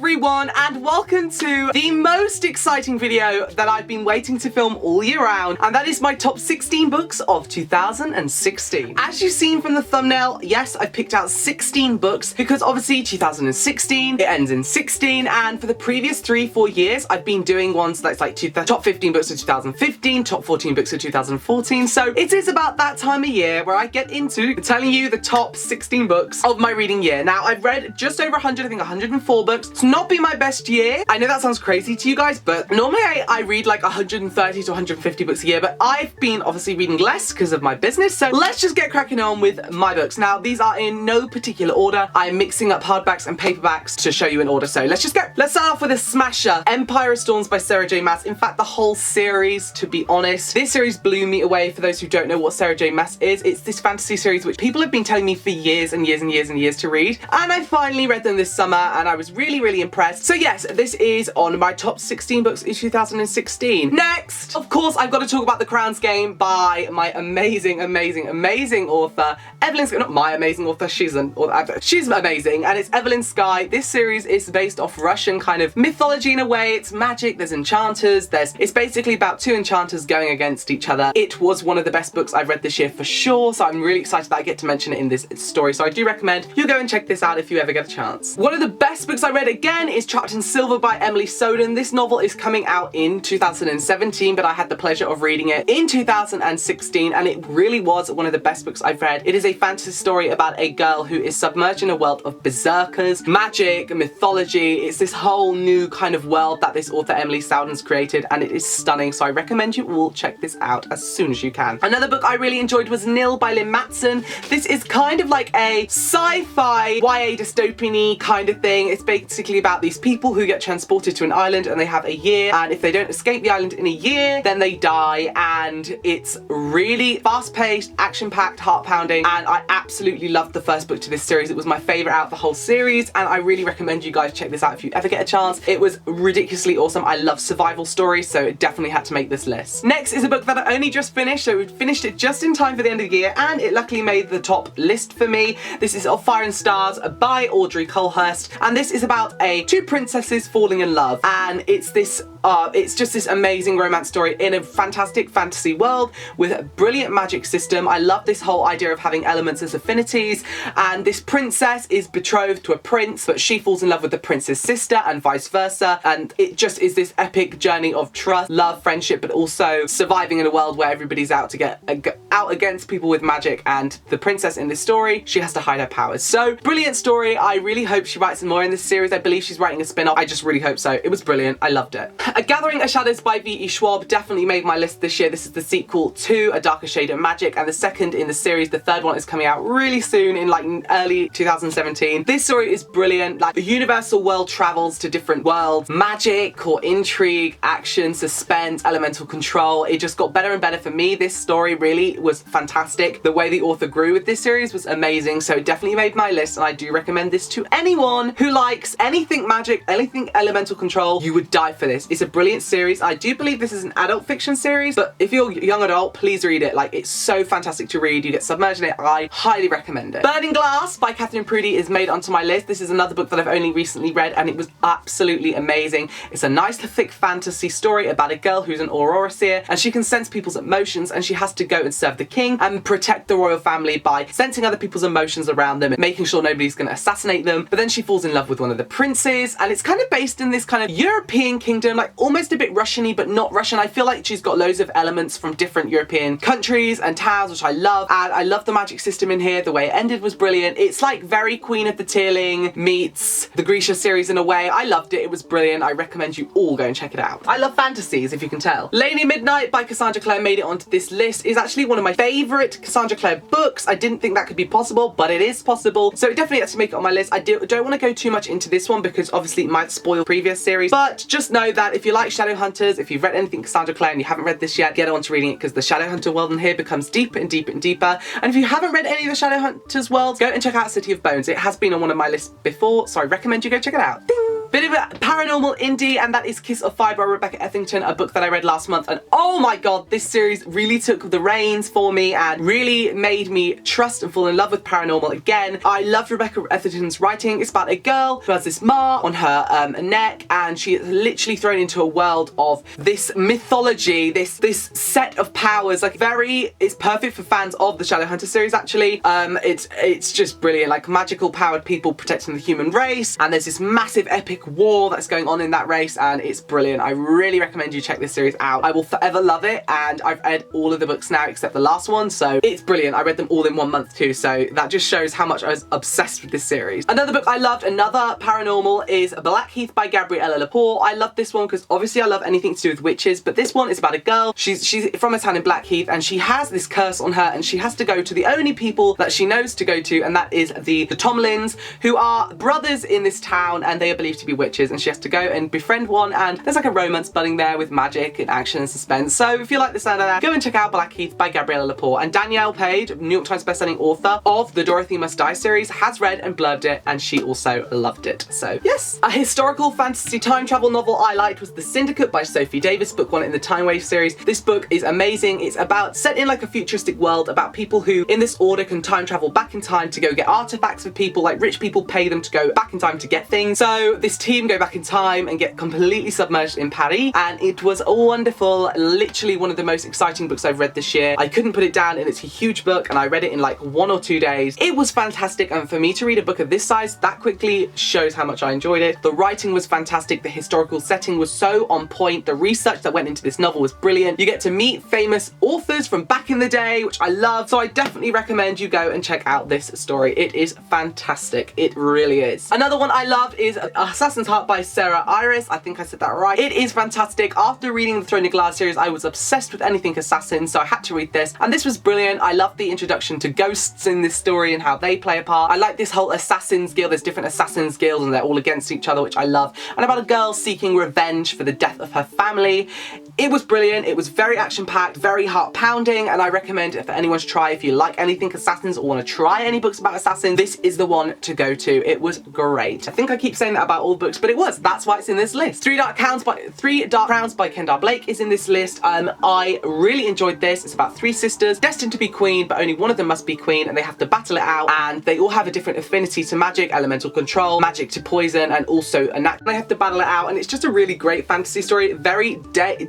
everyone, and welcome to the most exciting video that I've been waiting to film all year round, and that is my top 16 books of 2016. As you've seen from the thumbnail, yes, I've picked out 16 books because obviously 2016, it ends in 16, and for the previous 3-4 years, I've been doing ones that's like top 15 books of 2015, top 14 books of 2014, so it is about that time of year where I get into telling you the top 16 books of my reading year. Now, I've read just over 100, I think 104 books. It's not been my best year. I know that sounds crazy to you guys, but normally I read like 130 to 150 books a year, but I've been obviously reading less because of my business, so let's just get cracking on with my books. Now, these are in no particular order. I'm mixing up hardbacks and paperbacks to show you in order, so let's just go. Let's start off with a smasher, Empire of Storms by Sarah J. Maas. In fact, the whole series, to be honest, this series blew me away. For those who don't know what Sarah J. Maas is, it's this fantasy series which people have been telling me for years and years and years and years to read, and I finally read them this summer and I was really impressed. So yes, this is on my top 16 books in 2016. Next, of course, I've got to talk about The Crown's Game by my amazing author, Evelyn Sky. Not my amazing author, she's amazing, and it's Evelyn Sky. This series is based off Russian kind of mythology in a way. It's magic, there's enchanters, it's basically about two enchanters going against each other. It was one of the best books I've read this year for sure, so I'm really excited that I get to mention it in this story, so I do recommend you go and check this out if you ever get a chance. One of the best books I read again is Trapped in Silver by Emily Soden. This novel is coming out in 2017, but I had the pleasure of reading it in 2016, and it really was one of the best books I've read. It is a fantasy story about a girl who is submerged in a world of berserkers, magic, mythology. It's this whole new kind of world that this author Emily Soden's created, and it is stunning, so I recommend you all check this out as soon as you can. Another book I really enjoyed was Nil by Lynn Matson. This is kind of like a sci-fi YA dystopian-y kind of thing. It's basically about these people who get transported to an island and they have a year, and if they don't escape the island in a year, then they die, and it's really fast-paced, action-packed, heart-pounding, and I absolutely loved the first book to this series. It was my favourite out of the whole series, and I really recommend you guys check this out if you ever get a chance. It was ridiculously awesome. I love survival stories, so it definitely had to make this list. Next is a book that I only just finished, so we finished it just in time for the end of the year, and it luckily made the top list for me. This is Of Fire and Stars by Audrey Colhurst, and this is about two princesses falling in love, and it's just this amazing romance story in a fantastic fantasy world with a brilliant magic system. I love this whole idea of having elements as affinities, and this princess is betrothed to a prince, but she falls in love with the prince's sister and vice versa, and it just is this epic journey of trust, love, friendship, but also surviving in a world where everybody's out to get out against people with magic, and the princess in this story, she has to hide her powers. So, brilliant story. I really hope she writes more in this series. I believe she's writing a spin-off. I just really hope so. It was brilliant. I loved it. A Gathering of Shadows by V.E. Schwab definitely made my list this year. This is the sequel to A Darker Shade of Magic, and the second in the series. The third one is coming out really soon in like early 2017. This story is brilliant. Like, the universal world travels to different worlds. Magic or intrigue, action, suspense, elemental control. It just got better and better for me. This story really was fantastic. The way the author grew with this series was amazing, so it definitely made my list, and I do recommend this to anyone who likes anything magic, anything elemental control. You would die for this. It's a brilliant series. I do believe this is an adult fiction series, but if you're a young adult, please read it. Like, it's so fantastic to read. You get submerged in it. I highly recommend it. Burning Glass by Catherine Prudy is made onto my list. This is another book that I've only recently read, and it was absolutely amazing. It's a nice thick fantasy story about a girl who's an aurora seer, and she can sense people's emotions, and she has to go and serve the king and protect the royal family by sensing other people's emotions around them and making sure nobody's going to assassinate them. But then she falls in love with one of the princes, and it's kind of based in this kind of European kingdom, like almost a bit Russian-y, but not Russian. I feel like she's got loads of elements from different European countries and towns, which I love, and I love the magic system in here. The way it ended was brilliant. It's like very Queen of the Tearling meets the Grisha series in a way. I loved it. It was brilliant. I recommend you all go and check it out. I love fantasies, if you can tell. Lady Midnight by Cassandra Clare made it onto this list. It's actually one of my favourite Cassandra Clare books. I didn't think that could be possible, but it is possible, so it definitely has to make it on my list. I don't want to go too much into this one because obviously it might spoil previous series, but just know that if you like Shadowhunters, if you've read anything Cassandra Clare and you haven't read this yet, get on to reading it, because the Shadowhunter world in here becomes deeper and deeper and deeper. And if you haven't read any of the Shadowhunters worlds, go and check out City of Bones. It has been on one of my lists before, so I recommend you go check it out. Ding! bit of a paranormal indie, and that is Kiss of Fire by Rebecca Etherington, a book that I read last month, and oh my god, this series really took the reins for me and really made me trust and fall in love with paranormal again. I loved Rebecca Etherington's writing. It's about a girl who has this mark on her neck, and she is literally thrown into a world of this mythology, this set of powers. Like, it's perfect for fans of the Shadowhunters series, actually. It's just brilliant, like magical powered people protecting the human race, and there's this massive epic war that's going on in that race, and it's brilliant. I really recommend you check this series out. I will forever love it, and I've read all of the books now except the last one, so it's brilliant. I read them all in 1 month too, so that just shows how much I was obsessed with this series. Another book I loved, another paranormal, is Blackheath by Gabriella Lepore. I love this one because obviously I love anything to do with witches, but this one is about a girl. She's from a town in Blackheath, and she has this curse on her, and she has to go to the only people that she knows to go to, and that is the Tomlins, who are brothers in this town, and they are believed to be witches, and she has to go and befriend one, and there's like a romance budding there with magic and action and suspense. So if you like the sound of that, go and check out Blackheath by Gabriella Lepore. And Danielle Page, New York Times bestselling author of the Dorothy Must Die series, has read and blurbed it, and she also loved it. So yes. A historical fantasy time travel novel I liked was The Syndicate by Sophie Davis, book 1 in the Time Wave series. This book is amazing. It's about, set in like a futuristic world, about people who in this order can time travel back in time to go get artifacts for people. Like, rich people pay them to go back in time to get things. So this team go back in time and get completely submerged in Paris, and it was wonderful. Literally one of the most exciting books I've read this year. I couldn't put it down, and it's a huge book, and I read it in like 1 or 2 days. It was fantastic, and for me to read a book of this size that quickly shows how much I enjoyed it. The writing was fantastic. The historical setting was so on point. The research that went into this novel was brilliant. You get to meet famous authors from back in the day, which I love. So I definitely recommend you go and check out this story. It is fantastic. It really is. Another one I love is Assassin's Heart by Sarah Iris. I think I said that right. It is fantastic. After reading the Throne of Glass series, I was obsessed with anything assassin, so I had to read this, and this was brilliant. I love the introduction to ghosts in this story and how they play a part. I like this whole Assassin's Guild. There's different Assassin's Guilds, and they're all against each other, which I love. And about a girl seeking revenge for the death of her family. It was brilliant. It was very action-packed, very heart-pounding, and I recommend it for anyone to try. If you like anything assassins or want to try any books about assassins, this is the one to go to. It was great. I think I keep saying that about all the books, but it was. That's why it's in this list. Three Dark Crowns by Kendar Blake is in this list. I really enjoyed this. It's about 3 sisters destined to be queen, but only one of them must be queen, and they have to battle it out, and they all have a different affinity to magic, elemental control, magic to poison, and also a knack. They have to battle it out, and it's just a really great fantasy story. Very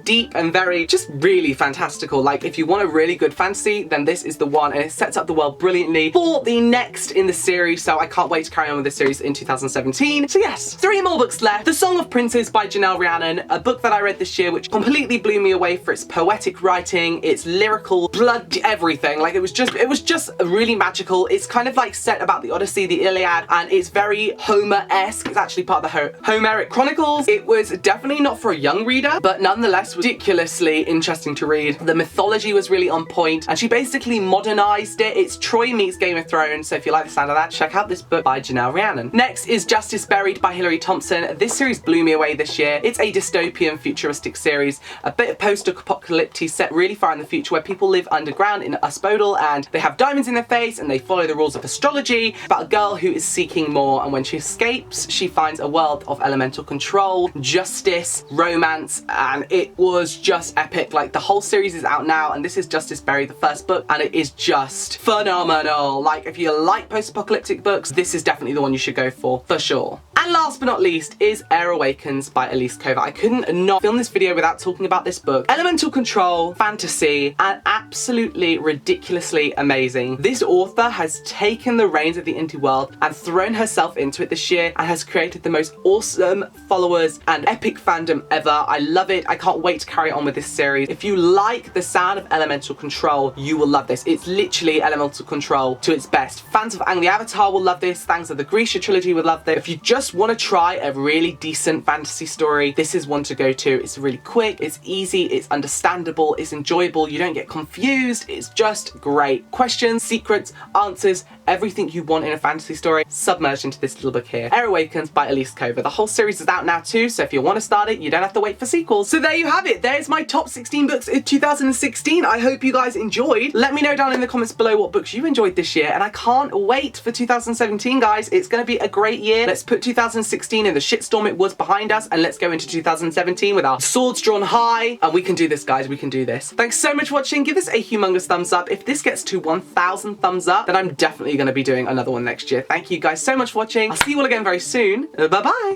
deep and very just really fantastical. Like, if you want a really good fantasy, then this is the one, and it sets up the world brilliantly for the next in the series, so I can't wait to carry on with this series in 2017. So yes, 3 more books left. The Song of Princes by Janelle Rhiannon, a book that I read this year which completely blew me away for its poetic writing, its lyrical, blood, everything. Like, it was just really magical. It's kind of like set about the Odyssey, the Iliad, and it's very Homer-esque. It's actually part of the Homeric Chronicles. It was definitely not for a young reader, but nonetheless ridiculously interesting to read. The mythology was really on point, and she basically modernized it. It's Troy meets Game of Thrones, so if you like the sound of that, check out this book by Janelle Rhiannon. Next is Justice Buried by Hilary Thompson. This series blew me away this year. It's a dystopian futuristic series, a bit of post-apocalyptic, set really far in the future, where people live underground in Uspodal, and they have diamonds in their face, and they follow the rules of astrology. About a girl who is seeking more, and when she escapes, she finds a world of elemental control, justice, romance, and it was just epic. Like, the whole series is out now, and this is Justice Buried, the first book, and it is just phenomenal. Like, if you like post-apocalyptic books, this is definitely the one you should go for sure. And last but not least is Air Awakens by Elise Kova. I couldn't not film this video without talking about this book. Elemental control, fantasy, and absolutely ridiculously amazing. This author has taken the reins of the indie world and thrown herself into it this year, and has created the most awesome followers and epic fandom ever. I love it. I can't wait to carry on with this series. If you like the sound of elemental control, you will love this. It's literally elemental control to its best. Fans of Aang the Avatar will love this. Fans of the Grisha trilogy will love this. If you just want to try a really decent fantasy story, this is one to go to. It's really quick, it's easy, it's understandable, it's enjoyable, you don't get confused, it's just great. Questions, secrets, answers, everything you want in a fantasy story submerged into this little book here. Air Awakens by Elise Kova. The whole series is out now too, so if you want to start it, you don't have to wait for sequels. So there you have it. There's my top 16 books in 2016. I hope you guys enjoyed. Let me know down in the comments below what books you enjoyed this year, and I can't wait for 2017, guys. It's going to be a great year. Let's put 2016 2016 and the shitstorm it was behind us, and let's go into 2017 with our swords drawn high. And we can do this, guys. We can do this. Thanks so much for watching. Give this a humongous thumbs up. If this gets to 1,000 thumbs up, then I'm definitely going to be doing another one next year. Thank you guys so much for watching. I'll see you all again very soon. Bye-bye.